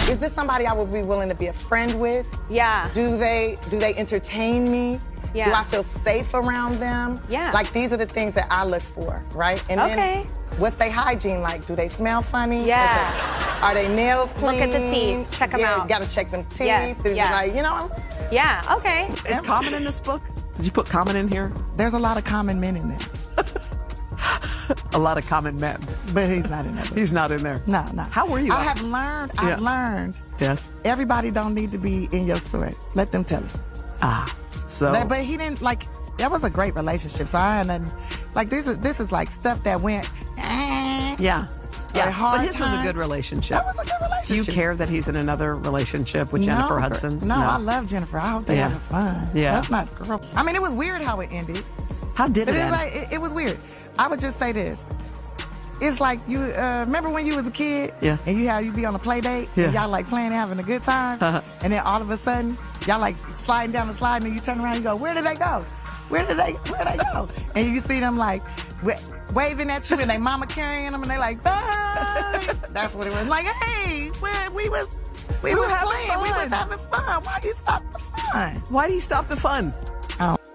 Is this somebody I would be willing to be a friend with? Yeah. Do they entertain me? Yeah. Do I feel safe around them? Yeah. Like, these are the things that I look for, right? And Okay. then, what's their hygiene like? Do they smell funny? Yeah. Okay. Are they nails clean? Look at the teeth. Check 'em out. You gotta check them teeth. Yes, Is it yes. like, you know? Yeah, okay. Is Common in this book? Did you put Common in here? There's a lot of common men in there. A lot of common men. But he's not in there. He's not in there. No. How were you? I've learned. Yes. Everybody don't need to be in your story. Let them tell it. So. But he didn't, like, that was a great relationship. So I had nothing, like, this is like stuff that went, Yeah. Yeah. hard But his was a times. good relationship. That was a good relationship. Do you care that he's in another relationship with Jennifer Hudson? No, I love Jennifer. I hope they're having fun. Yeah. That's not girl. I mean, it was weird how it ended. How did But it it's end? like, it was weird. I would just say this. It's like you remember when you was a kid? Yeah. And you be on a play date Yeah. and y'all like playing and having a good time. And then all of a sudden, y'all like sliding down the slide and you turn around and you go, where did they go? Where did they go? And you see them like waving at you and they mama carrying them and they like, bye. That's what it was. Like, hey, we was playing. fun. We was having fun. Why do you stop the fun? Why do you stop the fun?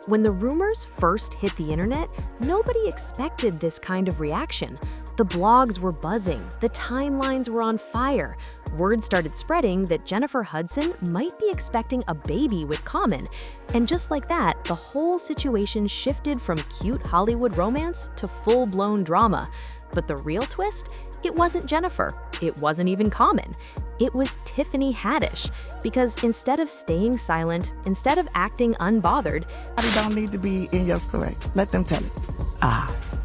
When the rumors first hit the internet, nobody expected this kind of reaction. The blogs were buzzing, the timelines were on fire. Word started spreading that Jennifer Hudson might be expecting a baby with Common. And just like that, the whole situation shifted from cute Hollywood romance to full-blown drama. But the real twist? It wasn't Jennifer. It wasn't even Common. It was Tiffany Haddish. Because instead of staying silent, instead of acting unbothered, Everybody don't need to be in your story. Let them tell it.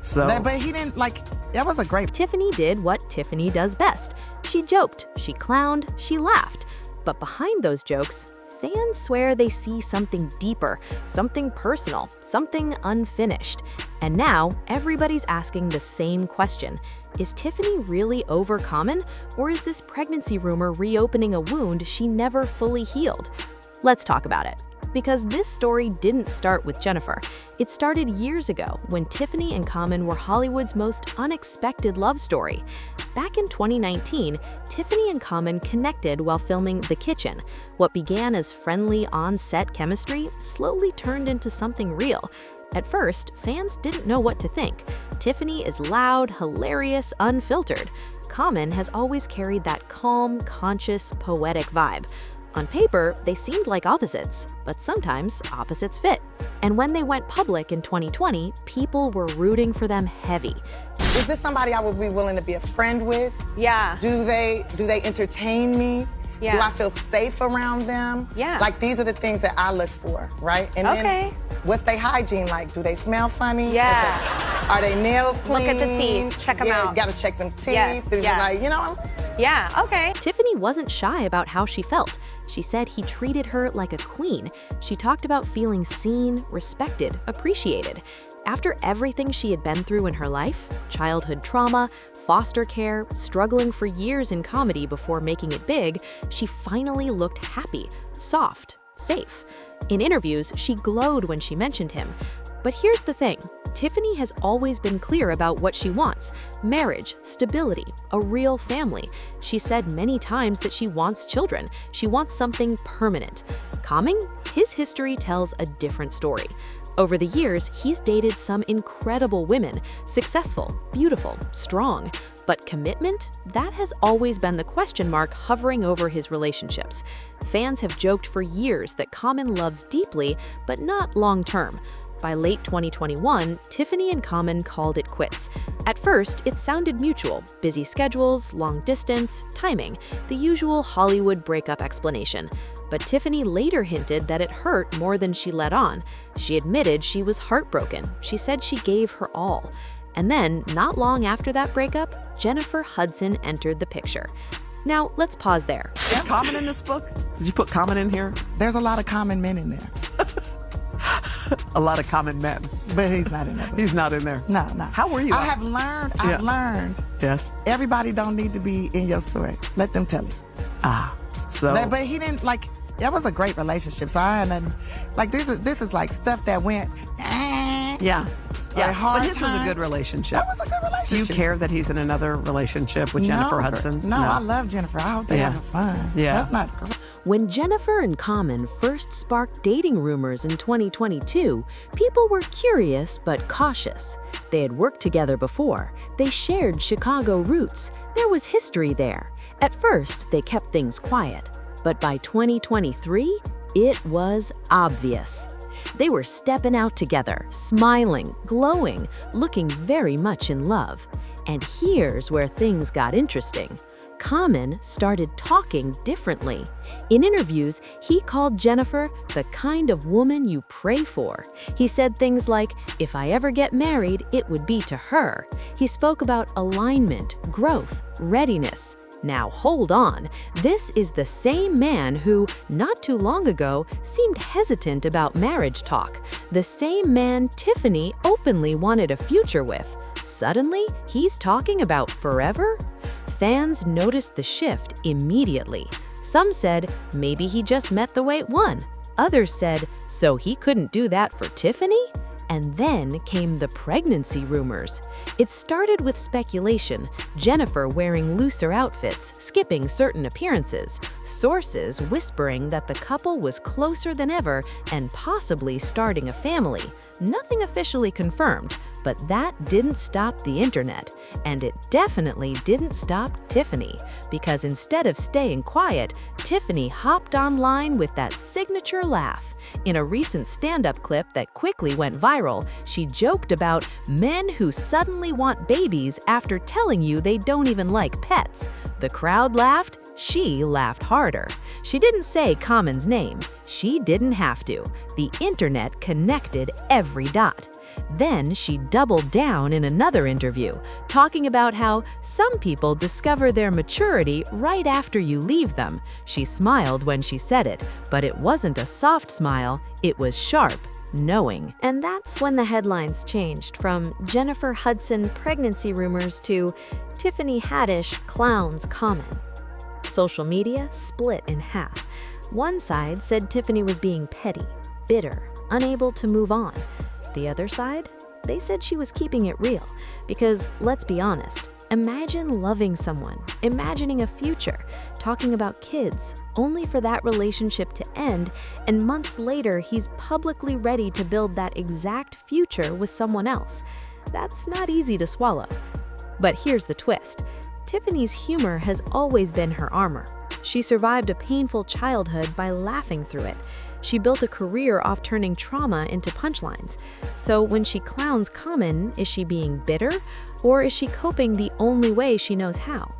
So. But he didn't, like, that was a great. Tiffany did what Tiffany does best. She joked, she clowned, she laughed. But behind those jokes, fans swear they see something deeper, something personal, something unfinished. And now, everybody's asking the same question. Is Tiffany really over Common, or is this pregnancy rumor reopening a wound she never fully healed? Let's talk about it. Because this story didn't start with Jennifer. It started years ago when Tiffany and Common were Hollywood's most unexpected love story. Back in 2019, Tiffany and Common connected while filming The Kitchen. What began as friendly on-set chemistry slowly turned into something real. At first, fans didn't know what to think. Tiffany is loud, hilarious, unfiltered. Common has always carried that calm, conscious, poetic vibe. On paper, they seemed like opposites, but sometimes opposites fit. And when they went public in 2020, people were rooting for them heavy. Is this somebody I would be willing to be a friend with? Yeah. Do they entertain me? Yeah. Do I feel safe around them? Yeah. Like, these are the things that I look for, right? And Okay. then, what's their hygiene like? Do they smell funny? Yeah. Okay. Are they nails clean? Look at the teeth. Check 'em out. You gotta check them teeth. Yes, Is it yes. like, you know? Yeah, okay. Tiffany wasn't shy about how she felt. She said he treated her like a queen. She talked about feeling seen, respected, appreciated. After everything she had been through in her life, childhood trauma, foster care, struggling for years in comedy before making it big, she finally looked happy, soft, safe. In interviews, she glowed when she mentioned him. But here's the thing. Tiffany has always been clear about what she wants: marriage, stability, a real family. She said many times that she wants children. She wants something permanent. Common? His history tells a different story. Over the years, he's dated some incredible women, successful, beautiful, strong. But commitment? That has always been the question mark hovering over his relationships. Fans have joked for years that Common loves deeply, but not long-term. By late 2021, Tiffany and Common called it quits. At first, it sounded mutual: busy schedules, long distance, timing, the usual Hollywood breakup explanation. But Tiffany later hinted that it hurt more than she let on. She admitted she was heartbroken. She said she gave her all. And then, not long after that breakup, Jennifer Hudson entered the picture. Now, let's pause there. Is Common in this book? Did you put Common in here? There's a lot of common men in there. A lot of common men. But he's not in there. He's not in there. No. How were you? I've learned. Yes. Everybody don't need to be in your story. Let them tell it. So. But he didn't, like, that was a great relationship. So I had nothing, like, this is like stuff that went, Yeah. Yeah, hard but his was a times. good relationship. That was a good Do you relationship. care that he's in another relationship with Jennifer Hudson? No, I love Jennifer. I hope they Yeah. having fun. Yeah. That's not. When Jennifer and Common first sparked dating rumors in 2022, people were curious but cautious. They had worked together before. They shared Chicago roots. There was history there. At first, they kept things quiet. But by 2023, it was obvious. They were stepping out together, smiling, glowing, looking very much in love. And here's where things got interesting. Common started talking differently. In interviews, he called Jennifer the kind of woman you pray for. He said things like, "If I ever get married, it would be to her." He spoke about alignment, growth, readiness. Now hold on, this is the same man who, not too long ago, seemed hesitant about marriage talk. The same man Tiffany openly wanted a future with. Suddenly, he's talking about forever? Fans noticed the shift immediately. Some said maybe he just met the right one. Others said, so he couldn't do that for Tiffany? And then came the pregnancy rumors. It started with speculation, Jennifer wearing looser outfits, skipping certain appearances, sources whispering that the couple was closer than ever and possibly starting a family. Nothing officially confirmed, but that didn't stop the internet. And it definitely didn't stop Tiffany, because instead of staying quiet, Tiffany hopped online with that signature laugh. In a recent stand-up clip that quickly went viral, she joked about men who suddenly want babies after telling you they don't even like pets. The crowd laughed, she laughed harder. She didn't say Common's name. She didn't have to. The internet connected every dot. Then she doubled down in another interview, talking about how some people discover their maturity right after you leave them. She smiled when she said it, but it wasn't a soft smile, it was sharp, knowing. And that's when the headlines changed from Jennifer Hudson pregnancy rumors to Tiffany Haddish clowns Common. Social media split in half. One side said Tiffany was being petty, bitter, unable to move on. The other side? They said she was keeping it real. Because, let's be honest, imagine loving someone, imagining a future, talking about kids, only for that relationship to end, and months later he's publicly ready to build that exact future with someone else. That's not easy to swallow. But here's the twist. Tiffany's humor has always been her armor. She survived a painful childhood by laughing through it. She built a career off turning trauma into punchlines. So when she clowns Common, is she being bitter, or is she coping the only way she knows how?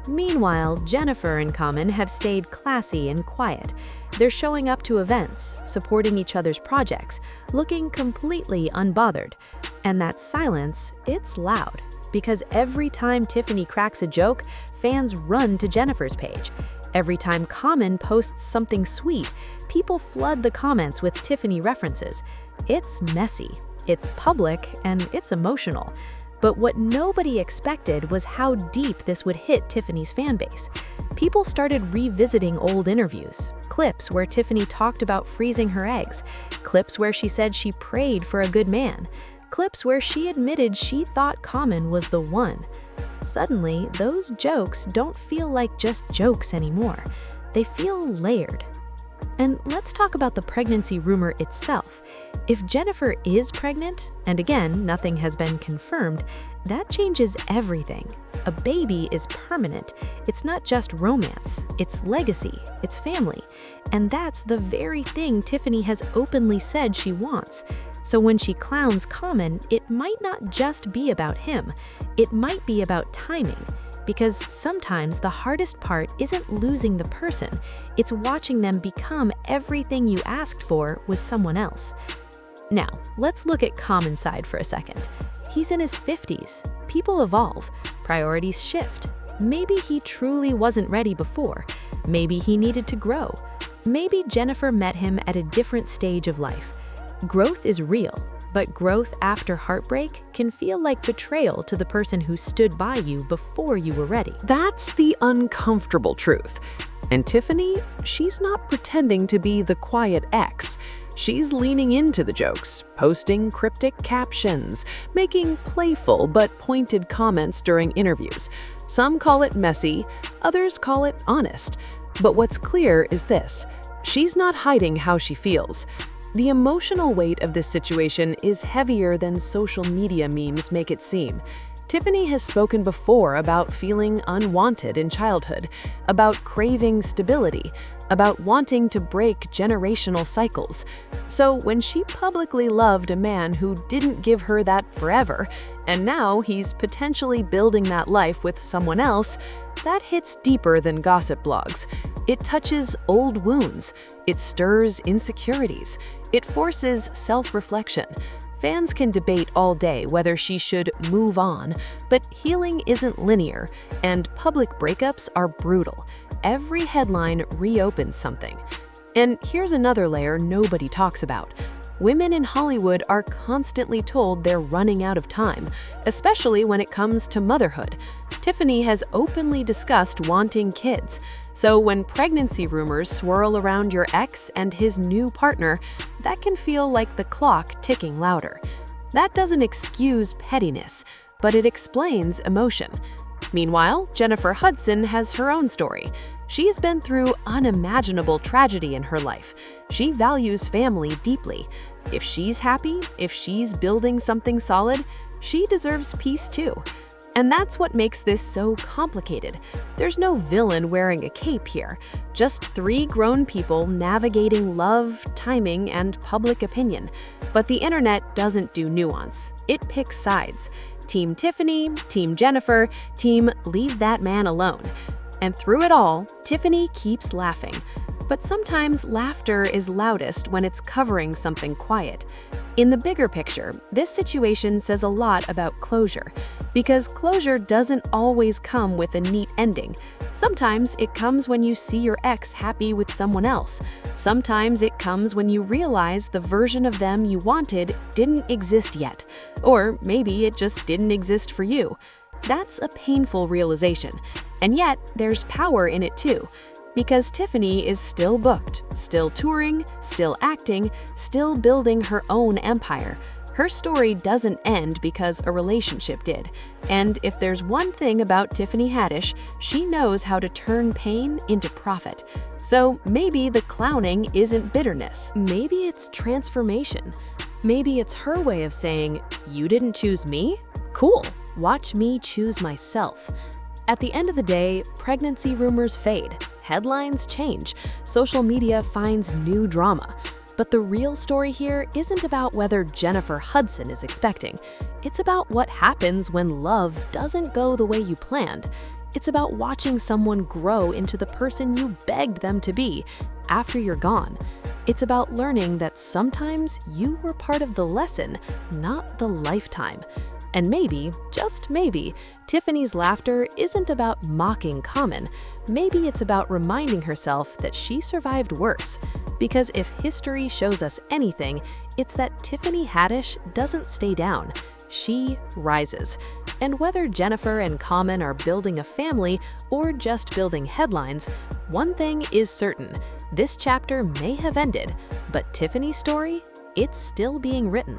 Meanwhile, Jennifer and Common have stayed classy and quiet. They're showing up to events, supporting each other's projects, looking completely unbothered. And that silence, it's loud. Because every time Tiffany cracks a joke, fans run to Jennifer's page. Every time Common posts something sweet, people flood the comments with Tiffany references. It's messy, it's public, and it's emotional. But what nobody expected was how deep this would hit Tiffany's fanbase. People started revisiting old interviews, clips where Tiffany talked about freezing her eggs, clips where she said she prayed for a good man, clips where she admitted she thought Common was the one. Suddenly, those jokes don't feel like just jokes anymore. They feel layered. And let's talk about the pregnancy rumor itself. If Jennifer is pregnant, and again, nothing has been confirmed, that changes everything. A baby is permanent. It's not just romance, it's legacy, it's family. And that's the very thing Tiffany has openly said she wants. So when she clowns Common, it might not just be about him. It might be about timing. Because sometimes the hardest part isn't losing the person, it's watching them become everything you asked for with someone else. Now, let's look at Common's side for a second. He's in his 50s. People evolve. Priorities shift. Maybe he truly wasn't ready before. Maybe he needed to grow. Maybe Jennifer met him at a different stage of life. Growth is real, but growth after heartbreak can feel like betrayal to the person who stood by you before you were ready. That's the uncomfortable truth. And Tiffany, she's not pretending to be the quiet ex. She's leaning into the jokes, posting cryptic captions, making playful but pointed comments during interviews. Some call it messy, others call it honest. But what's clear is this: she's not hiding how she feels. The emotional weight of this situation is heavier than social media memes make it seem. Tiffany has spoken before about feeling unwanted in childhood, about craving stability, about wanting to break generational cycles. So when she publicly loved a man who didn't give her that forever, and now he's potentially building that life with someone else, that hits deeper than gossip blogs. It touches old wounds. It stirs insecurities. It forces self-reflection. Fans can debate all day whether she should move on, but healing isn't linear, and public breakups are brutal. Every headline reopens something. And here's another layer nobody talks about. Women in Hollywood are constantly told they're running out of time, especially when it comes to motherhood. Tiffany has openly discussed wanting kids. So when pregnancy rumors swirl around your ex and his new partner, that can feel like the clock ticking louder. That doesn't excuse pettiness, but it explains emotion. Meanwhile, Jennifer Hudson has her own story. She's been through unimaginable tragedy in her life. She values family deeply. If she's happy, if she's building something solid, she deserves peace too. And that's what makes this so complicated. There's no villain wearing a cape here, just three grown people navigating love, timing, and public opinion. But the internet doesn't do nuance. It picks sides. Team Tiffany, Team Jennifer, Team Leave That Man Alone. And through it all, Tiffany keeps laughing. But sometimes laughter is loudest when it's covering something quiet. In the bigger picture, this situation says a lot about closure, because closure doesn't always come with a neat ending. Sometimes it comes when you see your ex happy with someone else. Sometimes it comes when you realize the version of them you wanted didn't exist yet, or maybe it just didn't exist for you. That's a painful realization, and yet there's power in it too. Because Tiffany is still booked, still touring, still acting, still building her own empire. Her story doesn't end because a relationship did. And if there's one thing about Tiffany Haddish, she knows how to turn pain into profit. So maybe the clowning isn't bitterness. Maybe it's transformation. Maybe it's her way of saying, "You didn't choose me? Cool, watch me choose myself." At the end of the day, pregnancy rumors fade. Headlines change, social media finds new drama. But the real story here isn't about whether Jennifer Hudson is expecting. It's about what happens when love doesn't go the way you planned. It's about watching someone grow into the person you begged them to be after you're gone. It's about learning that sometimes you were part of the lesson, not the lifetime. And maybe, just maybe, Tiffany's laughter isn't about mocking Common. Maybe it's about reminding herself that she survived worse. Because if history shows us anything, it's that Tiffany Haddish doesn't stay down. She rises. And whether Jennifer and Common are building a family or just building headlines, one thing is certain. This chapter may have ended, but Tiffany's story, it's still being written.